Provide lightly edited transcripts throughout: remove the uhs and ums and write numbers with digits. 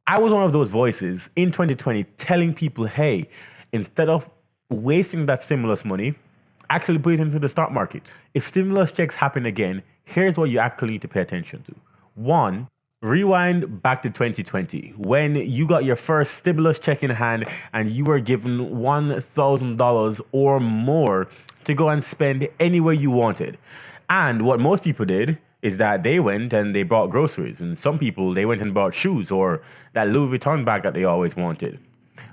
I was one of those voices in 2020 telling people, hey, instead of wasting that stimulus money, actually put it into the stock market. If stimulus checks happen again, here's what you actually need to pay attention to. One, rewind back to 2020 when you got your first stimulus check in hand and you were given $1,000 or more to go and spend anywhere you wanted. And what most people did is that they went and they bought groceries. And some people, they went and bought shoes or that Louis Vuitton bag that they always wanted.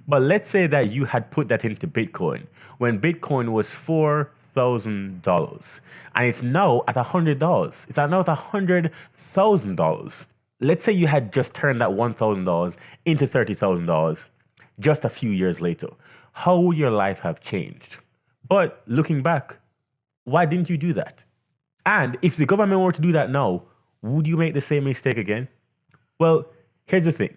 But let's say that you had put that into Bitcoin when Bitcoin was $4,000 and it's now at $100. It's now at $100,000. Let's say you had just turned that $1,000 into $30,000 just a few years later. How would your life have changed? But looking back, why didn't you do that? And if the government were to do that now, would you make the same mistake again? Well, here's the thing.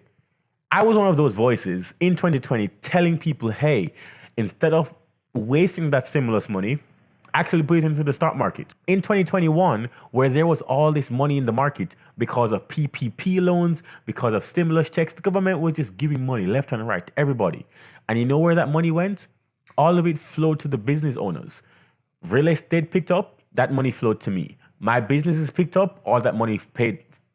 I was one of those voices in 2020 telling people, hey, instead of wasting that stimulus money, actually put it into the stock market. In 2021, where there was all this money in the market because of PPP loans, because of stimulus checks, the government was just giving money left and right to everybody. And you know where that money went? All of it flowed to the business owners. Real estate picked up, that money flowed to me. My businesses picked up, all that money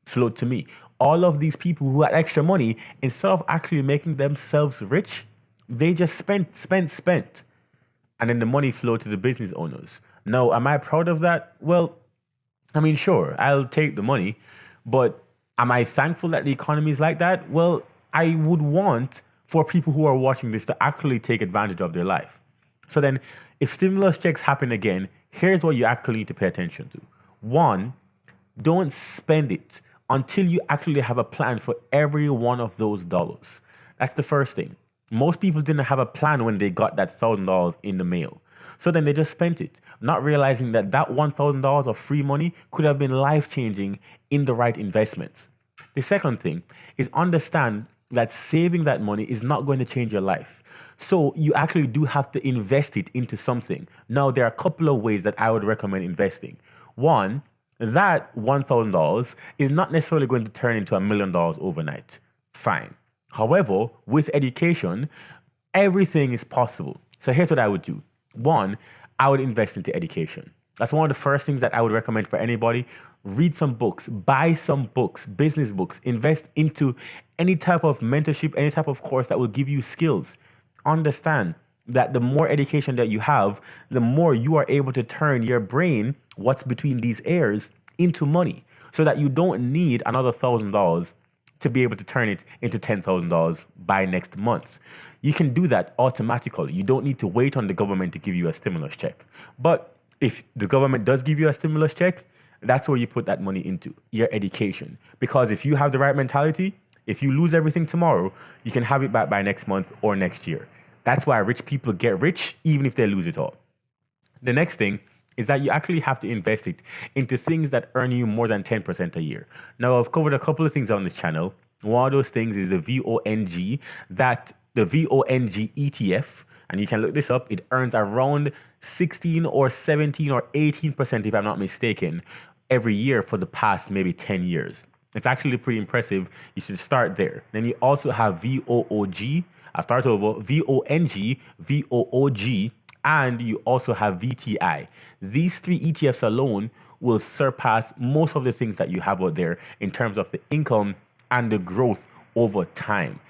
flowed to me. All of these people who had extra money, instead of actually making themselves rich, they just spent. And then the money flowed to the business owners. Now, am I proud of that? Well, I mean, sure, I'll take the money, but am I thankful that the economy is like that? Well, I would want for people who are watching this to actually take advantage of their life. So then, if stimulus checks happen again, here's what you actually need to pay attention to. One, don't spend it until you actually have a plan for every one of those dollars. That's the first thing. Most people didn't have a plan when they got that $1,000 in the mail. So then they just spent it, not realizing that that $1,000 of free money could have been life-changing in the right investments. The second thing is understand that saving that money is not going to change your life. So you actually do have to invest it into something. Now, there are a couple of ways that I would recommend investing. One, that $1,000 is not necessarily going to turn into $1 million overnight. Fine. However, with education, everything is possible. So here's what I would do. One, I would invest into education. That's one of the first things that I would recommend for anybody. Read some books, buy some books, business books, invest into any type of mentorship, any type of course that will give you skills. Understand that the more education that you have, the more you are able to turn your brain, what's between these ears, into money, so that you don't need another $1,000 to be able to turn it into $10,000 by next month. You can do that automatically. You don't need to wait on the government to give you a stimulus check. But if the government does give you a stimulus check, that's where you put that money into, your education. Because if you have the right mentality, if you lose everything tomorrow, you can have it back by next month or next year. That's why rich people get rich, even if they lose it all. The next thing is that you actually have to invest it into things that earn you more than 10% a year. Now, I've covered a couple of things on this channel. One of those things is the VONG, the VONG ETF, and you can look this up. It earns around 16 or 17 or 18%, if I'm not mistaken, every year for the past maybe 10 years. It's actually pretty impressive. You should start there. Then you also have VOOG. I'll start over. VONG, VOOG, and you also have VTI. These three ETFs alone will surpass most of the things that you have out there in terms of the income and the growth over time.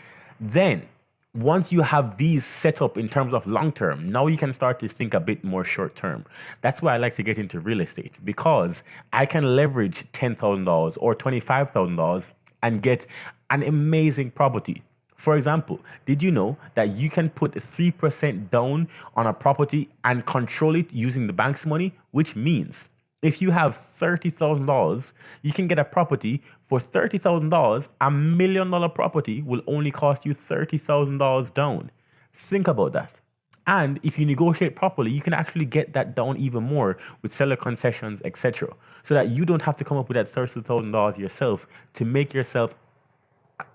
Then, once you have these set up in terms of long term, now you can start to think a bit more short term. That's why I like to get into real estate, because I can leverage $10,000 or $25,000 and get an amazing property. For example, did you know that you can put 3% down on a property and control it using the bank's money? Which means if you have $30,000, you can get a property for $30,000. $1 million property will only cost you $30,000 down. Think about that. And if you negotiate properly, you can actually get that down even more with seller concessions, etc. So that you don't have to come up with that $30,000 yourself to make yourself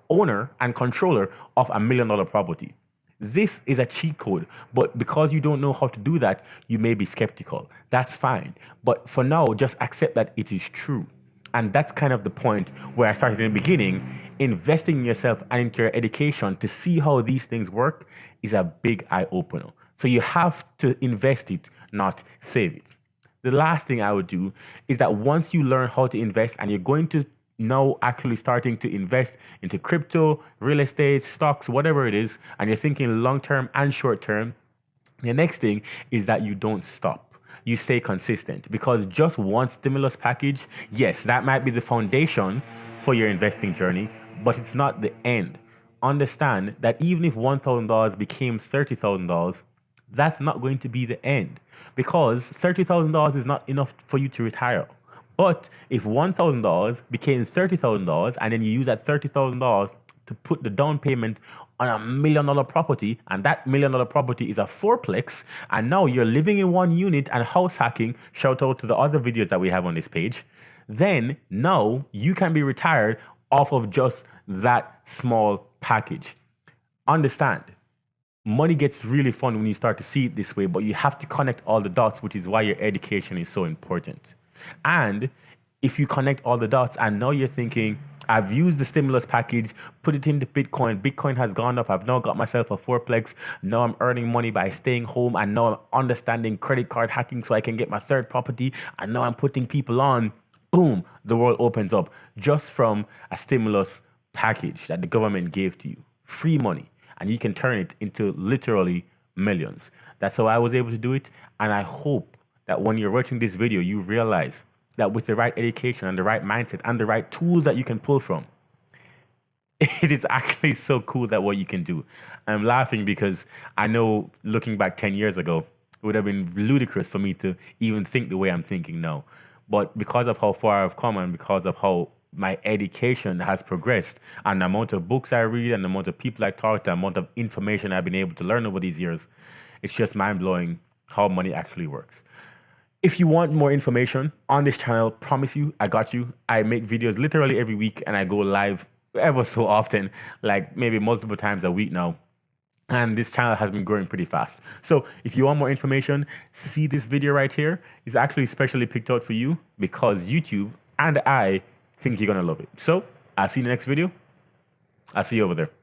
owner and controller of $1 million property. This is a cheat code, but because you don't know how to do that, you may be skeptical. That's fine. But for now, just accept that it is true. And that's kind of the point where I started in the beginning. investing in yourself and into your education to see how these things work is a big eye opener. So you have to invest it, not save it. The last thing I would do is that once you learn how to invest and you're going to now actually starting to invest into crypto, real estate, stocks, whatever it is, and you're thinking long term and short term, the next thing is that you don't stop. You stay consistent, because just one stimulus package, yes, that might be the foundation for your investing journey, but it's not the end. Understand that even if $1,000 became $30,000, that's not going to be the end, because $30,000 is not enough for you to retire. But if $1,000 became $30,000 and then you use that $30,000 to put the down payment on $1 million property, and that $1 million property is a fourplex, and now you're living in one unit and house hacking, shout out to the other videos that we have on this page, then now you can be retired off of just that small package. Understand, money gets really fun when you start to see it this way, but you have to connect all the dots, which is why your education is so important. And if you connect all the dots and now you're thinking, I've used the stimulus package, put it into Bitcoin. Bitcoin has gone up. I've now got myself a fourplex. Now I'm earning money by staying home. And now I'm understanding credit card hacking so I can get my third property. And now I'm putting people on. Boom, the world opens up just from a stimulus package that the government gave to you. Free money. And you can turn it into literally millions. That's how I was able to do it. And I hope that when you're watching this video, you realize that with the right education and the right mindset and the right tools that you can pull from, it is actually so cool that what you can do. I'm laughing because I know looking back 10 years ago, it would have been ludicrous for me to even think the way I'm thinking now. But because of how far I've come and because of how my education has progressed and the amount of books I read and the amount of people I talk to, the amount of information I've been able to learn over these years, it's just mind-blowing how money actually works. If you want more information on this channel, promise you, I got you. I make videos literally every week and I go live ever so often, like maybe multiple times a week now. And this channel has been growing pretty fast. So if you want more information, see this video right here. It's actually specially picked out for you because YouTube and I think you're going to love it. So I'll see you in the next video. I'll see you over there.